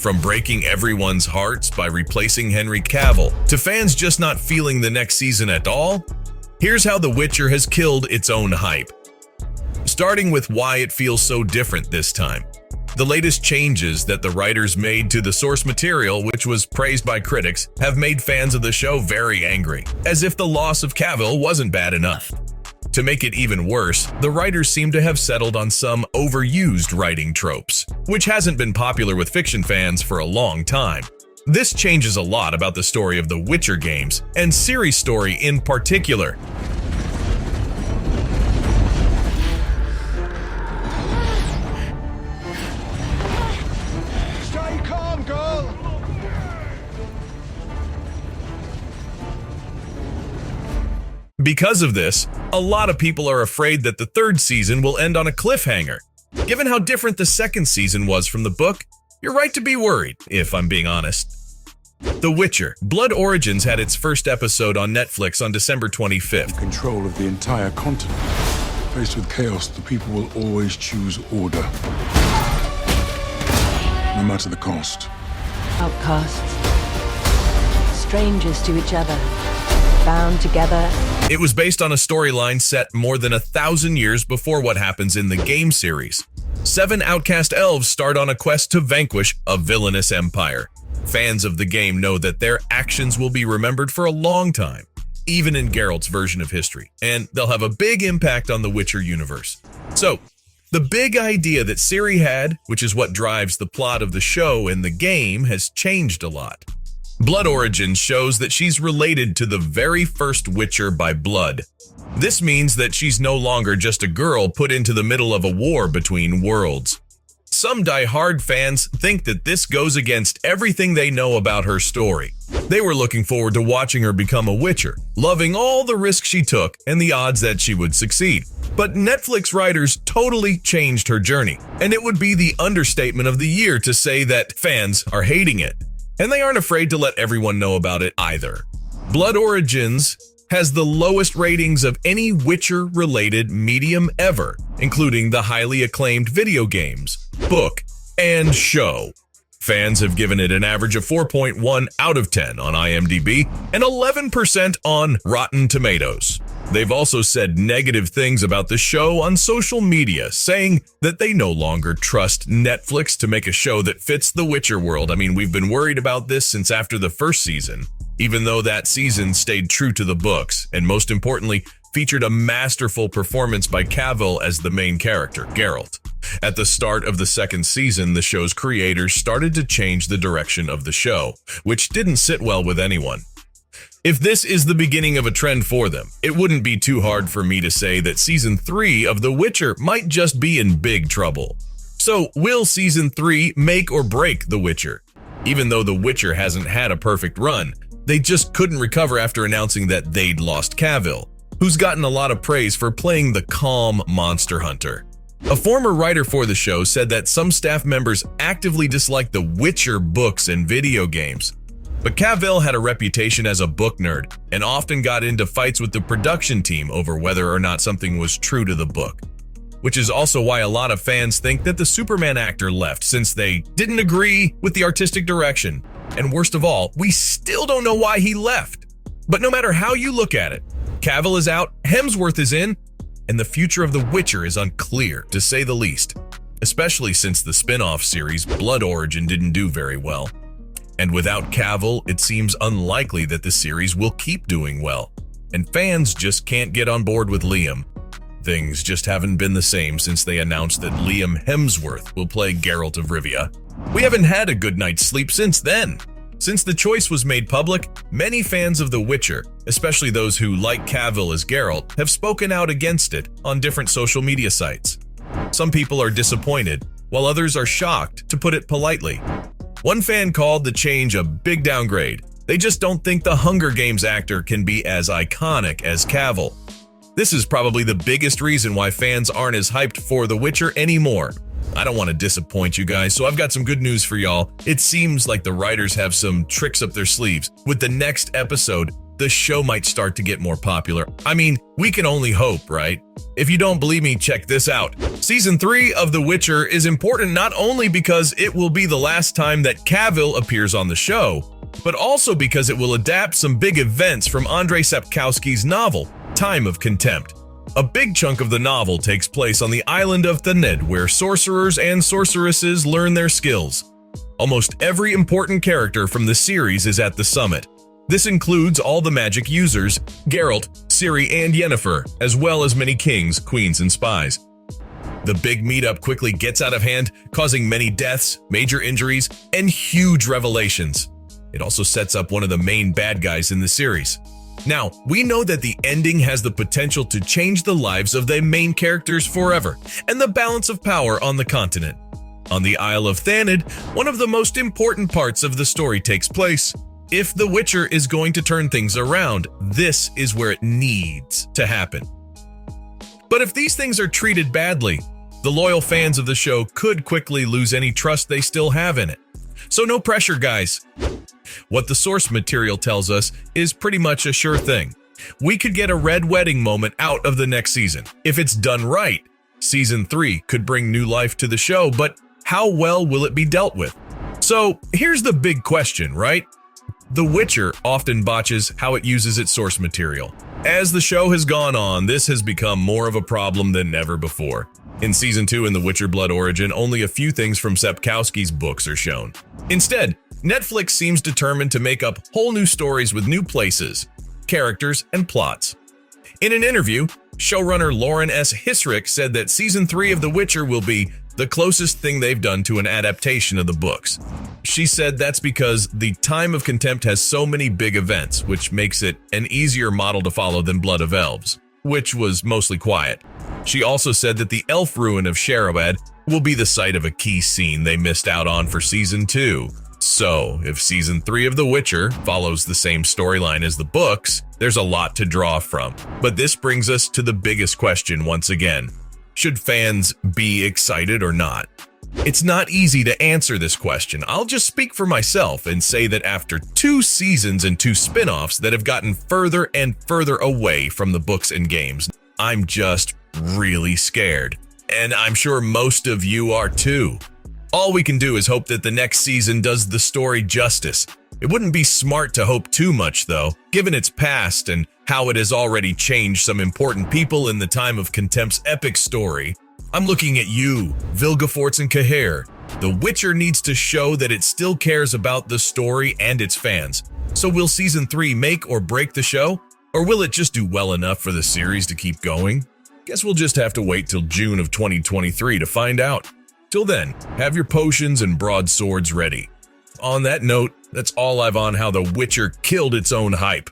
From breaking everyone's hearts by replacing Henry Cavill, to fans just not feeling the next season at all, here's how The Witcher has killed its own hype. Starting with why it feels so different this time. The latest changes that the writers made to the source material, which was praised by critics, have made fans of the show very angry, as if the loss of Cavill wasn't bad enough. To make it even worse, the writers seem to have settled on some overused writing tropes, which hasn't been popular with fiction fans for a long time. This changes a lot about the story of the Witcher games, and Ciri's story in particular. Stay calm, girl! Because of this, a lot of people are afraid that the third season will end on a cliffhanger. Given how different the second season was from the book, you're right to be worried, if I'm being honest. The Witcher: Blood Origins had its first episode on Netflix on December 25th. Control of the entire continent. Faced with chaos, the people will always choose order. No matter the cost. Outcasts. Strangers to each other. Bound together. It was based on a storyline set more than 1,000 years before what happens in the game series. 7 outcast elves start on a quest to vanquish a villainous empire. Fans of the game know that their actions will be remembered for a long time, even in Geralt's version of history, and they'll have a big impact on the Witcher universe. So, the big idea that Ciri had, which is what drives the plot of the show and the game, has changed a lot. Blood Origins shows that she's related to the very first Witcher by blood. This means that she's no longer just a girl put into the middle of a war between worlds. Some die-hard fans think that this goes against everything they know about her story. They were looking forward to watching her become a Witcher, loving all the risks she took and the odds that she would succeed. But Netflix writers totally changed her journey, and it would be the understatement of the year to say that fans are hating it. And they aren't afraid to let everyone know about it either. Blood Origins has the lowest ratings of any Witcher-related medium ever, including the highly acclaimed video games, book, and show. Fans have given it an average of 4.1 out of 10 on IMDb and 11% on Rotten Tomatoes. They've also said negative things about the show on social media, saying that they no longer trust Netflix to make a show that fits the Witcher world. I mean, we've been worried about this since after the first season, even though that season stayed true to the books, and most importantly, featured a masterful performance by Cavill as the main character, Geralt. At the start of the second season, the show's creators started to change the direction of the show, which didn't sit well with anyone. If this is the beginning of a trend for them, it wouldn't be too hard for me to say that Season 3 of The Witcher might just be in big trouble. So, will Season 3 make or break The Witcher? Even though The Witcher hasn't had a perfect run, they just couldn't recover after announcing that they'd lost Cavill, who's gotten a lot of praise for playing the calm monster hunter. A former writer for the show said that some staff members actively dislike the Witcher books and video games. But Cavill had a reputation as a book nerd and often got into fights with the production team over whether or not something was true to the book. Which is also why a lot of fans think that the Superman actor left, since they didn't agree with the artistic direction. And worst of all, we still don't know why he left. But no matter how you look at it, Cavill is out, Hemsworth is in, and the future of The Witcher is unclear, to say the least. Especially since the spin-off series Blood Origin didn't do very well. And without Cavill, it seems unlikely that the series will keep doing well. And fans just can't get on board with Liam. Things just haven't been the same since they announced that Liam Hemsworth will play Geralt of Rivia. We haven't had a good night's sleep since then. Since the choice was made public, many fans of The Witcher, especially those who like Cavill as Geralt, have spoken out against it on different social media sites. Some people are disappointed, while others are shocked, to put it politely. One fan called the change a big downgrade. They just don't think the Hunger Games actor can be as iconic as Cavill. This is probably the biggest reason why fans aren't as hyped for The Witcher anymore. I don't want to disappoint you guys, so I've got some good news for y'all. It seems like the writers have some tricks up their sleeves, with the next episode the show might start to get more popular. I mean, we can only hope, right? If you don't believe me, check this out. Season 3 of The Witcher is important not only because it will be the last time that Cavill appears on the show, but also because it will adapt some big events from Andrzej Sapkowski's novel, Time of Contempt. A big chunk of the novel takes place on the island of Thanedd, where sorcerers and sorceresses learn their skills. Almost every important character from the series is at the summit. This includes all the magic users, Geralt, Ciri, and Yennefer, as well as many kings, queens, and spies. The big meetup quickly gets out of hand, causing many deaths, major injuries, and huge revelations. It also sets up one of the main bad guys in the series. Now, we know that the ending has the potential to change the lives of the main characters forever, and the balance of power on the continent. On the Isle of Thanedd, one of the most important parts of the story takes place. If The Witcher is going to turn things around, this is where it needs to happen. But if these things are treated badly, the loyal fans of the show could quickly lose any trust they still have in it. So no pressure, guys. What the source material tells us is pretty much a sure thing. We could get a red wedding moment out of the next season. If it's done right, Season 3 could bring new life to the show, but how well will it be dealt with? So here's the big question, right? The Witcher often botches how it uses its source material. As the show has gone on, this has become more of a problem than ever before. In Season 2 in The Witcher Blood Origin, only a few things from Sapkowski's books are shown. Instead, Netflix seems determined to make up whole new stories with new places, characters, and plots. In an interview, showrunner Lauren S. Hissrich said that Season 3 of The Witcher will be the closest thing they've done to an adaptation of the books. She said that's because the Time of Contempt has so many big events, which makes it an easier model to follow than Blood of Elves, which was mostly quiet. She also said that the elf ruin of Sherabad will be the site of a key scene they missed out on for Season 2. So, if Season 3 of The Witcher follows the same storyline as the books, there's a lot to draw from. But this brings us to the biggest question once again. Should fans be excited or not? It's not easy to answer this question. I'll just speak for myself and say that after 2 seasons and 2 spin-offs that have gotten further and further away from the books and games, I'm just really scared. And I'm sure most of you are too. All we can do is hope that the next season does the story justice. It wouldn't be smart to hope too much, though, given its past and how it has already changed some important people in the Time of Contempt's epic story. I'm looking at you, Vilgefortz and Cahir. The Witcher needs to show that it still cares about the story and its fans. So will Season 3 make or break the show? Or will it just do well enough for the series to keep going? Guess we'll just have to wait till June of 2023 to find out. Till then, have your potions and broadswords ready. On that note, that's all I've on how The Witcher killed its own hype.